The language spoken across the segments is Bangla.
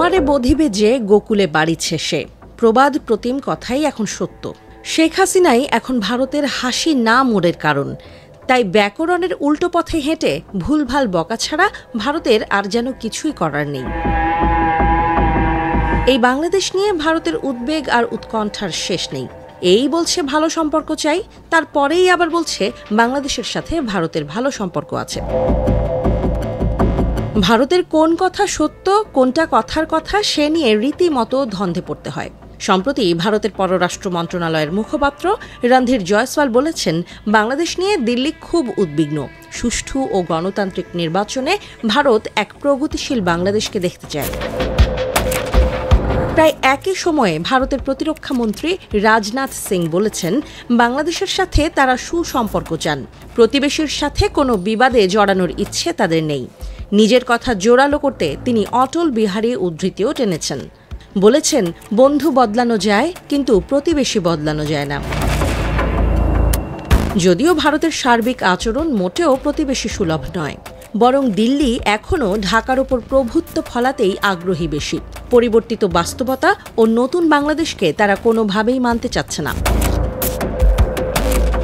খামারে বধিবে যে গোকুলে বাড়িছে সে প্রবাদ প্রতিম কথাই এখন সত্য। শেখ হাসিনাই এখন ভারতের হাসি না মোড়ের কারণ। তাই ব্যাকরণের উল্টো পথে হেঁটে ভুলভাল বকা ছাড়া ভারতের আর যেন কিছুই করার নেই। এই বাংলাদেশ নিয়ে ভারতের উদ্বেগ আর উৎকণ্ঠার শেষ নেই। এই বলছে ভালো সম্পর্ক চাই, তারপরেই আবার বলছে বাংলাদেশের সাথে ভারতের ভালো সম্পর্ক আছে। ভারতের কোন কথা সত্য, কোনটা কথার কথা সে নিয়ে রীতিমতো ধন্ধে পড়তে হয়। সম্প্রতি ভারতের পররাষ্ট্র মন্ত্রণালয়ের মুখপাত্র রণধীর জয়সওয়াল বলেছেন, বাংলাদেশ নিয়ে দিল্লি খুব উদ্বিগ্ন। সুষ্ঠু ও গণতান্ত্রিক নির্বাচনে ভারত এক প্রগতিশীল বাংলাদেশকে দেখতে চায়। প্রায় একই সময়ে ভারতের প্রতিরক্ষা মন্ত্রী রাজনাথ সিং বলেছেন, বাংলাদেশের সাথে তারা সুসম্পর্ক চান। প্রতিবেশীর সাথে কোনো বিবাদে জড়ানোর ইচ্ছে তাদের নেই। নিজের কথা জোরালো করতে তিনি অটল বিহারী উদ্ধৃতিও টেনেছেন। বলেছেন, বন্ধু বদলানো যায়, কিন্তু প্রতিবেশী বদলানো যায় না। যদিও ভারতের সার্বিক আচরণ মোটেও প্রতিবেশী সুলভ নয়, বরং দিল্লি এখনও ঢাকার ওপর প্রভুত্ব ফলাতেই আগ্রহী বেশি। পরিবর্তিত বাস্তবতা ও নতুন বাংলাদেশকে তারা কোনোভাবেই মানতে চাচ্ছে না।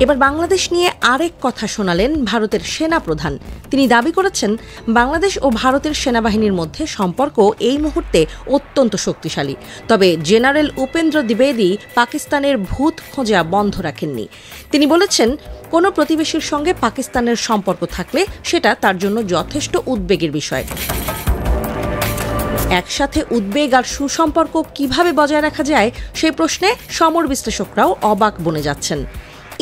এবার বাংলাদেশ নিয়ে আরেক কথা শোনালেন ভারতের সেনা প্রধান। তিনি দাবি করেছেন, বাংলাদেশ ও ভারতের সেনাবাহিনীর মধ্যে সম্পর্ক এই মুহূর্তে অত্যন্ত শক্তিশালী। তবে জেনারেল উপেন্দ্র দ্বিবেদী পাকিস্তানের ভূত খোঁজা বন্ধ রাখেননি। তিনি বলেছেন, কোনো প্রতিবেশীর সঙ্গে পাকিস্তানের সম্পর্ক থাকলে সেটা তার জন্য যথেষ্ট উদ্বেগের বিষয়। একসাথে উদ্বেগ আর সুসম্পর্ক কিভাবে বজায় রাখা যায় সেই প্রশ্নে সমর বিশ্লেষকরাও অবাক বনে যাচ্ছেন।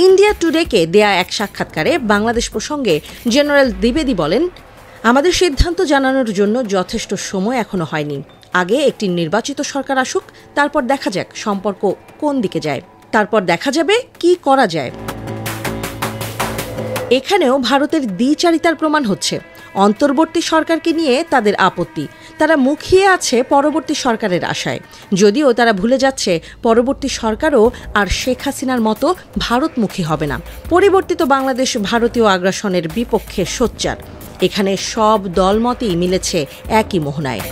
ইন্ডিয়া টুডেকে দেয়া এক সাক্ষাৎকারে বাংলাদেশ প্রসঙ্গে জেনারেল দ্বিবেদী বলেন, আমাদের সিদ্ধান্ত জানানোর জন্য যথেষ্ট সময় এখনো হয়নি। আগে একটি নির্বাচিত সরকার আসুক, তারপর দেখা যাক সম্পর্ক কোন দিকে যায়, তারপর দেখা যাবে কি করা যায়। এখানেও ভারতের দ্বিচারিতার প্রমাণ হচ্ছে। অন্তর্বর্তী সরকারকে নিয়ে তাদের আপত্তি, তারা মুখিয়ে আছে পরবর্তী সরকারের আশায়। যদিও তারা ভুলে যাচ্ছে, পরবর্তী সরকারও আর শেখ হাসিনার মতো ভারতমুখী হবে না। পরিবর্তিত বাংলাদেশ ভারতীয় আগ্রাসনের বিপক্ষে সোচ্চার। এখানে সব দলমতই মিলেছে একই মোহনায়।